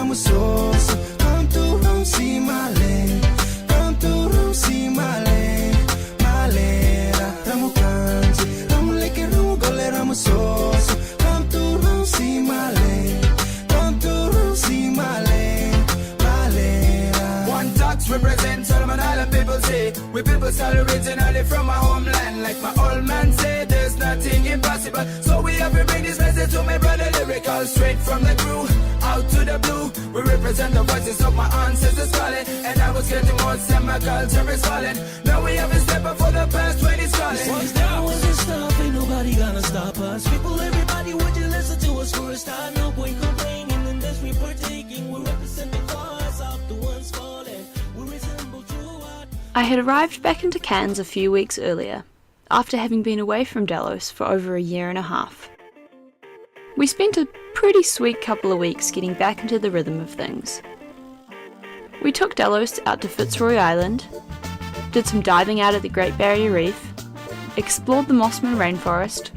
ramusoso. Come to come see my land. Come to come see my land. Malera, ramu kanji, ramu leke ramu gole ramusoso. Come to come see my land. Come to come see my land. Malera. One tax represents Solomon Island people say. We people start originally from my homeland. Like my old man said, there's nothing impossible. So we have to bring this message to my brother lyrical. Straight from the crew, out to the blue. We represent the voices of my ancestors calling. And I was getting more than my culture is falling. Now we have a step up for the past 20 calling. Once there wasn't stop, ain't nobody gonna stop us. People, everybody, would you listen to us for a start? No point complaining in this we partaking. We represent the cause of the ones falling. We resemble true art. I had arrived back into Cairns a few weeks earlier, after having been away from Delos for over a year and a half. We spent a pretty sweet couple of weeks getting back into the rhythm of things. We took Delos out to Fitzroy Island, did some diving out at the Great Barrier Reef, explored the Mossman Rainforest,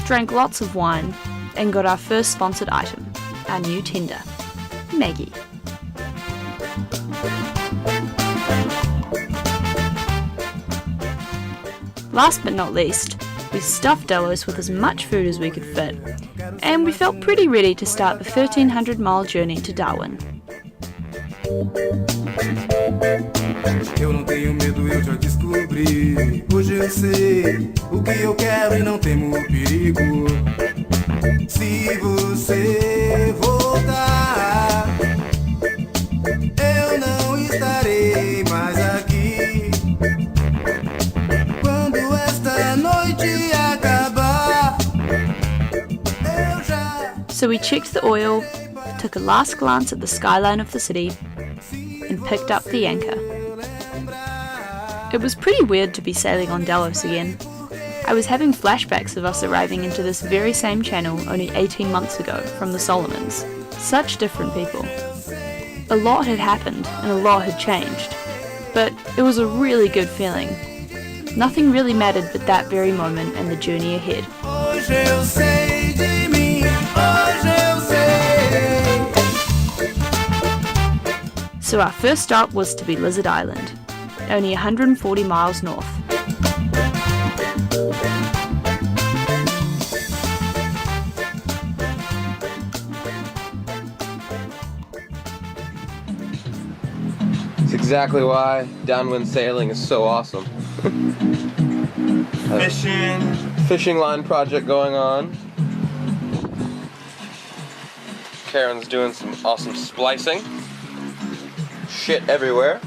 drank lots of wine, and got our first sponsored item, our new tender, Maggie. Last but not least, we stuffed Delos with as much food as we could fit, and we felt pretty ready to start the 1,300-mile journey to Darwin. Eu não tenho medo, eu já descobri. Hoje eu sei o que eu quero e não temo o perigo. Se você voltar, eu não estarei mais aqui. Quando esta noite acabar, eu já. So we checked the oil, took a last glance at the skyline of the city, and picked up the anchor. It was pretty weird to be sailing on Delos again. I was having flashbacks of us arriving into this very same channel only 18 months ago from the Solomons. Such different people. A lot had happened and a lot had changed, but it was a really good feeling. Nothing really mattered but that very moment and the journey ahead. Hoje eu sei de mim, hoje eu sei. So our first stop was to be Lizard Island, only 140 miles north. It's exactly why downwind sailing is so awesome. Fishing line project going on. Karen's doing some awesome splicing. Shit everywhere.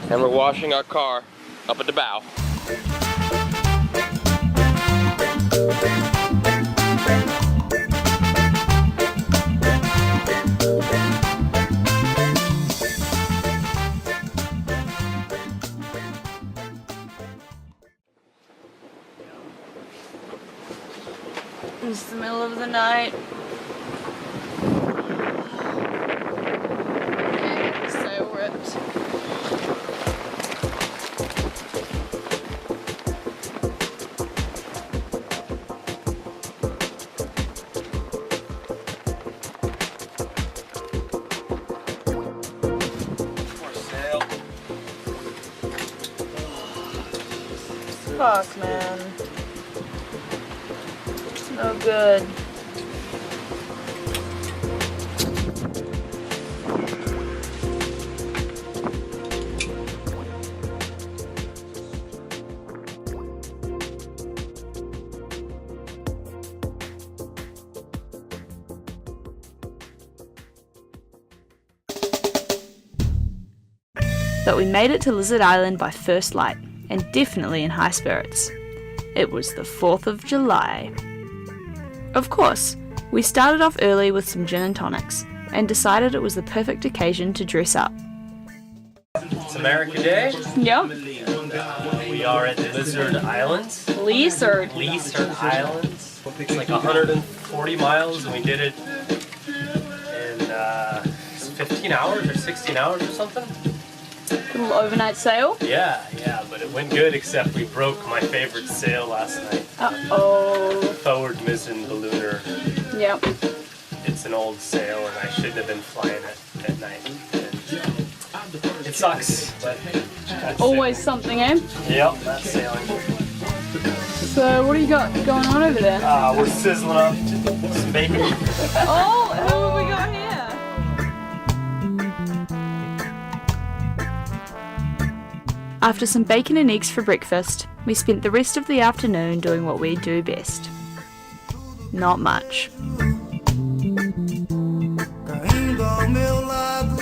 And we're washing our car up at the bow. It's the middle of the night. Okay, sail ripped. Fuck, man. It's no good. But we made it to Lizard Island by first light, and definitely in high spirits. It was the 4th of July. Of course, we started off early with some gin and tonics, and decided it was the perfect occasion to dress up. It's America Day. Yeah. We are at Lizard Islands. Lizard. Lizard Islands. It's like 140 miles, and we did it in 15 hours or 16 hours or something. Little overnight sail. Yeah, but it went good, except we broke my favorite sail last night. Uh-oh. Forward mizzen ballooner. Yep. it's an old sail and I shouldn't have been flying it at night. And it sucks, but that's Always something, eh? Yep, that's sailing. So what do you got going on over there? We're sizzling up some bacon. Oh, who have we got here? After some bacon and eggs for breakfast, we spent the rest of the afternoon doing what we do best. Not much. Caindo ao meu lado,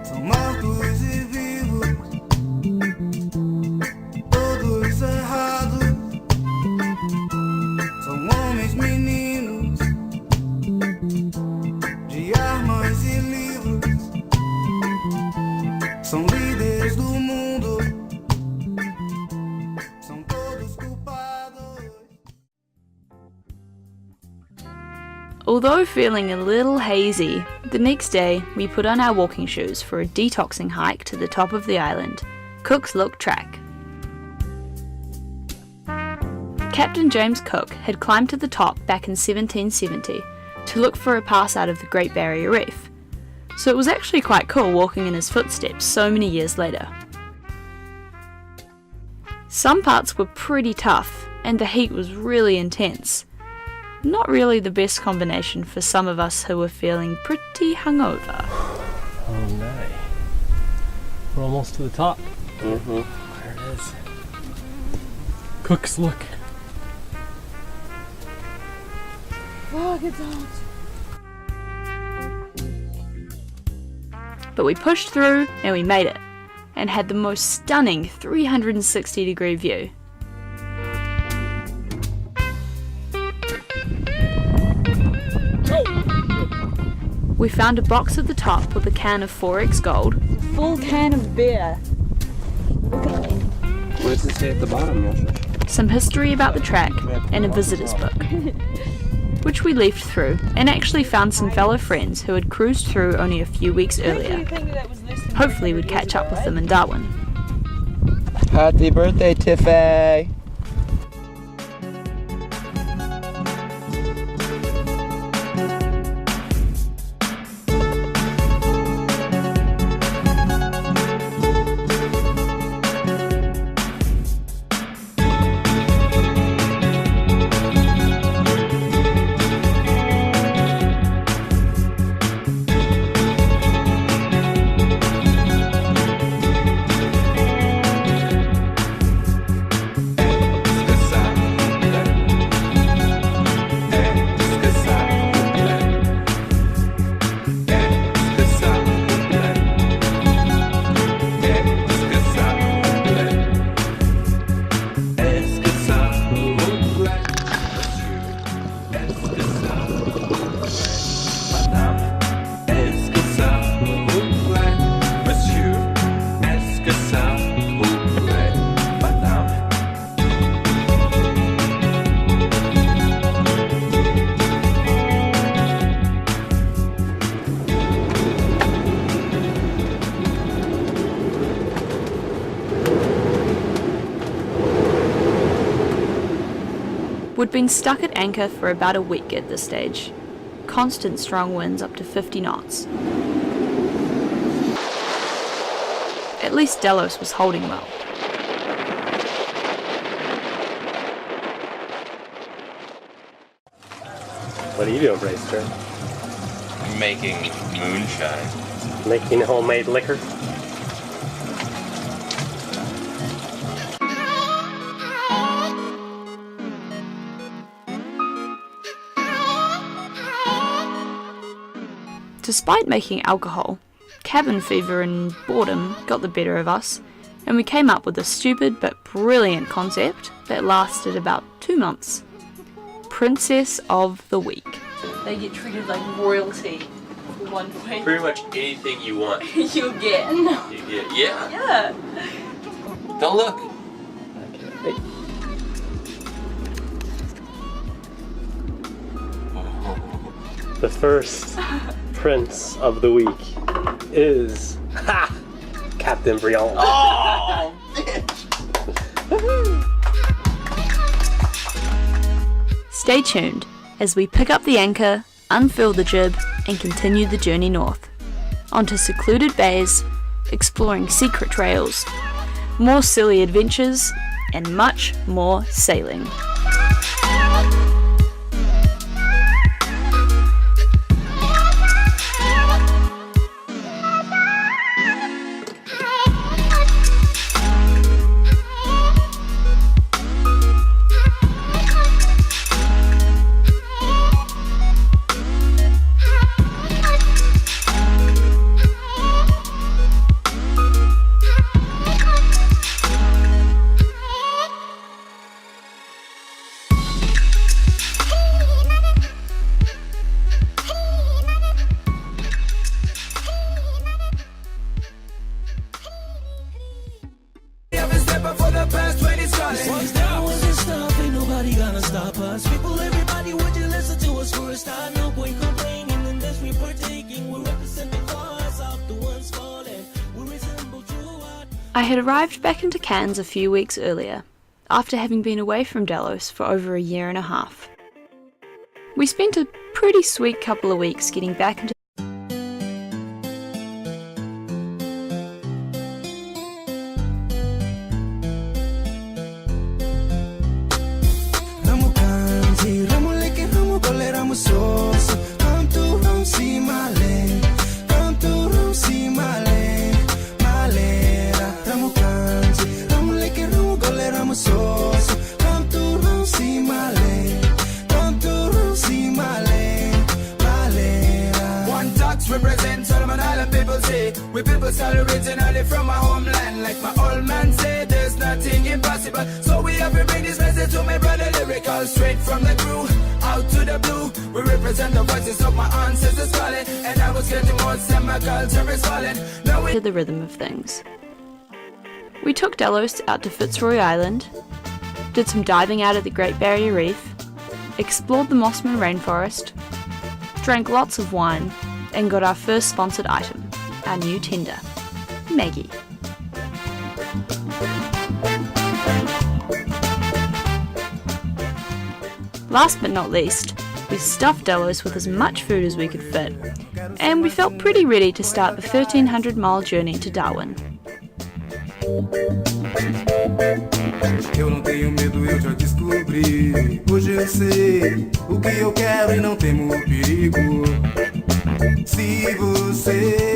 são mortos e vivos, todos errados, são homens meninos, de armas e livros, são líderes do mundo, são todos culpados. Although feeling a little hazy, the next day we put on our walking shoes for a detoxing hike to the top of the island, Cook's Look Track. Captain James Cook had climbed to the top back in 1770 to look for a pass out of the Great Barrier Reef, so it was actually quite cool walking in his footsteps so many years later. Some parts were pretty tough and the heat was really intense. Not really the best combination for some of us who were feeling pretty hungover. Oh no. We're almost to the top. Mm-hmm. There it is. Cook's Look. Fuck, it's hot. But we pushed through and we made it, and had the most stunning 360-degree view. We found a box at the top with a can of 4X Gold, full can of beer. Look at me. What does it say at the bottom, Yosha? Some history about the track, and a visitor's book, which we leafed through and actually found some fellow friends who had cruised through only a few weeks earlier. Hopefully we'd catch up with them in Darwin. Happy birthday, Tiffany! We'd been stuck at anchor for about a week at this stage. Constant strong winds up to 50 knots. At least Delos was holding well. What are you doing, Bracer? Making moonshine. Making homemade liquor? Despite making alcohol, cabin fever and boredom got the better of us, and we came up with a stupid but brilliant concept that lasted about 2 months. Princess of the Week. They get treated like royalty for 1 week. Pretty much anything you want. You'll get. You get, yeah. Yeah. Don't look. Hey. The first Prince of the Week is Captain Brion. Oh, bitch. Stay tuned as we pick up the anchor, unfurl the jib, and continue the journey north, onto secluded bays, exploring secret trails, more silly adventures, and much more sailing. Once Darwin's and stuff, ain't nobody gonna stop us. People, everybody, would you listen to us for a start? No point complaining in this we partaking. We represent the cause of the ones falling. We resemble true art. I had arrived back into Cairns a few weeks earlier, after having been away from Delos for over a year and a half. We spent a pretty sweet couple of weeks getting back into Ramu kanji, ramu leke, ramu gole, ramu soso. Come to Rome, see Male. Come to Rome, see Male. Malera, ramu kanji, ramu leke, ramu gole, ramu soso. Come to Rome, see Male. Come to Rome, see Male. Malera. One tax represents Solomon Island people say. We people start originally from our homeland. Like my old man said, there's nothing impossible. So we have to bring this message to my brother lyrical. Straight from the crew, out to the blue. We represent the voices of my ancestors calling. And I was getting more and my culture is falling. Now we the rhythm of things. We took Delos out to Fitzroy Island, did some diving out at the Great Barrier Reef, explored the Mossman rainforest, drank lots of wine, and got our first sponsored item, our new tender, Maggie. Last but not least, we stuffed Delos with as much food as we could fit, and we felt pretty ready to start the 1,300-mile journey to Darwin. Eu não tenho medo, eu já descobri. Hoje eu sei o que eu quero e não temo o perigo. Se você